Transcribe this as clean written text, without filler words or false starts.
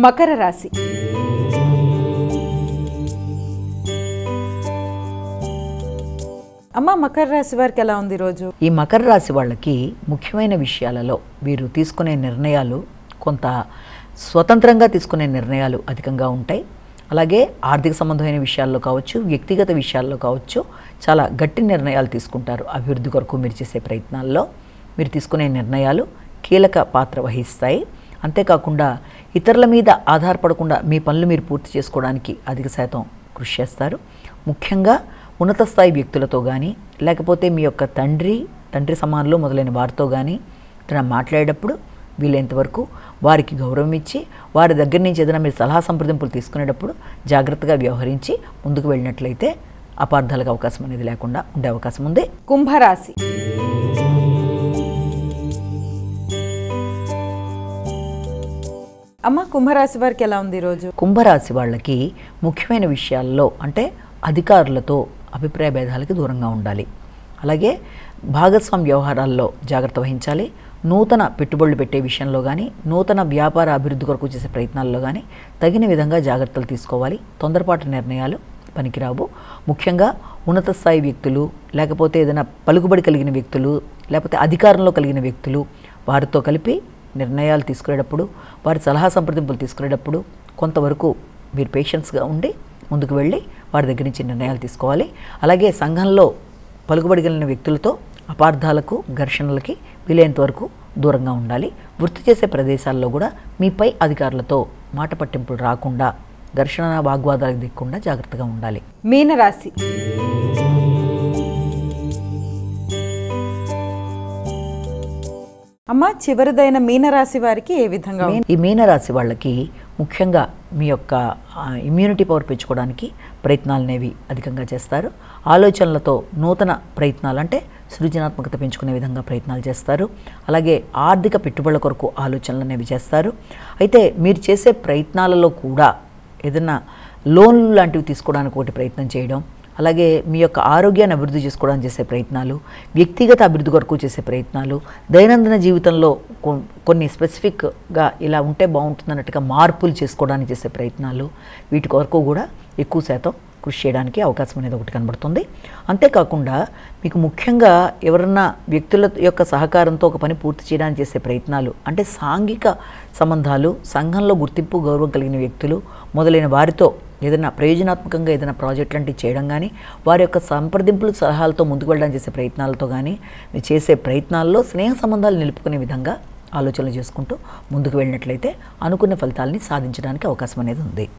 మకర రాశి. అమ్మ, మకర రాశి వారికి ఎలా ఉంది రోజు? ఈ మకర రాశి వాళ్ళకి ముఖ్యమైన విషయాలలో వీరు తీసుకునే నిర్ణయాలు కొంత స్వతంత్రంగా తీసుకునే నిర్ణయాలు అధికంగా ఉంటాయి. అలాగే ఆర్థిక సంబంధమైన విషయాల్లో కావచ్చు, వ్యక్తిగత విషయాల్లో కావచ్చు, చాలా గట్టి నిర్ణయాలు తీసుకుంటారు. అభివృద్ధి కొరకు మీరు చేసే ప్రయత్నాల్లో మీరు తీసుకునే నిర్ణయాలు కీలక పాత్ర వహిస్తాయి. అంతేకాకుండా ఇతరుల మీద ఆధారపడకుండా మీ పనులు మీరు పూర్తి చేసుకోవడానికి అధిక శాతం కృషి చేస్తారు. ముఖ్యంగా ఉన్నత స్థాయి వ్యక్తులతో కానీ, లేకపోతే మీ యొక్క తండ్రి సమానులు మొదలైన వారితో కానీ మాట్లాడేటప్పుడు వీలైనంతవరకు వారికి గౌరవం ఇచ్చి, వారి దగ్గర నుంచి ఏదైనా మీరు సలహా సంప్రదింపులు తీసుకునేటప్పుడు జాగ్రత్తగా వ్యవహరించి ముందుకు వెళ్ళినట్లయితే అపార్థాలకు అవకాశం అనేది లేకుండా ఉండే అవకాశం ఉంది. కుంభరాశి. అమ్మ, కుంభరాశి వారికి ఎలా ఉంది రోజు? కుంభరాశి వాళ్ళకి ముఖ్యమైన విషయాల్లో అంటే అధికారులతో అభిప్రాయ భేదాలకి దూరంగా ఉండాలి. అలాగే భాగస్వామ్య వ్యవహారాల్లో జాగ్రత్త వహించాలి. నూతన పెట్టుబడులు పెట్టే విషయంలో కానీ, నూతన వ్యాపార అభివృద్ధి కొరకు చేసే ప్రయత్నాల్లో కానీ తగిన విధంగా జాగ్రత్తలు తీసుకోవాలి. తొందరపాటు నిర్ణయాలు పనికిరావు. ముఖ్యంగా ఉన్నత స్థాయి వ్యక్తులు, లేకపోతే ఏదైనా పలుకుబడి కలిగిన వ్యక్తులు, లేకపోతే అధికారంలో కలిగిన వ్యక్తులు, వారితో కలిపి నిర్ణయాలు తీసుకునేటప్పుడు, వారి సలహా సంప్రదింపులు తీసుకునేటప్పుడు కొంతవరకు మీరు పేషెన్స్గా ఉండి ముందుకు వెళ్ళి వారి దగ్గర నుంచి నిర్ణయాలు తీసుకోవాలి. అలాగే సంఘంలో పలుకుబడి కలిగిన వ్యక్తులతో అపార్థాలకు, ఘర్షణలకి వీలైనంత వరకు దూరంగా ఉండాలి. వృత్తి చేసే ప్రదేశాల్లో కూడా మీపై అధికారులతో మాట పట్టింపులు రాకుండా, ఘర్షణ వాగ్వాదాలకు దిక్కుండా జాగ్రత్తగా ఉండాలి. మీనరాశి. అమ్మ, చివరిదైన మీనరాశి వారికి ఏ విధంగా? ఈ మీనరాశి వాళ్ళకి ముఖ్యంగా మీ యొక్క ఇమ్యూనిటీ పవర్ పెంచుకోవడానికి ప్రయత్నాలు అనేవి అధికంగా చేస్తారు. ఆలోచనలతో నూతన ప్రయత్నాలు అంటే సృజనాత్మకత పెంచుకునే విధంగా ప్రయత్నాలు చేస్తారు. అలాగే ఆర్థిక పెట్టుబడుల కొరకు ఆలోచనలు అనేవి చేస్తారు. అయితే మీరు చేసే ప్రయత్నాలలో కూడా ఏదైనా లోన్లు లాంటివి తీసుకోవడానికి ఒకటి ప్రయత్నం చేయడం, అలాగే మీ యొక్క ఆరోగ్యాన్ని అభివృద్ధి చేసుకోవడానికి చేసే ప్రయత్నాలు, వ్యక్తిగత అభివృద్ధి కొరకు చేసే ప్రయత్నాలు, దైనందిన జీవితంలో కొన్ని స్పెసిఫిక్గా ఇలా ఉంటే బాగుంటుందన్నట్టుగా మార్పులు చేసుకోవడానికి చేసే ప్రయత్నాలు, వీటి కొరకు కూడా ఎక్కువ శాతం కృషి చేయడానికి అవకాశం అనేది ఒకటి కనబడుతుంది. అంతేకాకుండా మీకు ముఖ్యంగా ఎవరన్నా వ్యక్తుల యొక్క సహకారంతో ఒక పని పూర్తి చేయడానికి చేసే ప్రయత్నాలు అంటే సాంఘిక సంబంధాలు, సంఘంలో గుర్తింపు గౌరవం కలిగిన వ్యక్తులు మొదలైన వారితో ఏదైనా ప్రయోజనాత్మకంగా ఏదైనా ప్రాజెక్ట్ లాంటివి చేయడం కానీ, వారి యొక్క సంప్రదింపులు సలహాలతో ముందుకు వెళ్ళడానికి చేసే ప్రయత్నాలతో కానీ చేసే ప్రయత్నాల్లో స్నేహ సంబంధాలు నిలుపుకునే విధంగా ఆలోచనలు చేసుకుంటూ ముందుకు వెళ్ళినట్లయితే అనుకున్న ఫలితాలని సాధించడానికి అవకాశం అనేది ఉంది.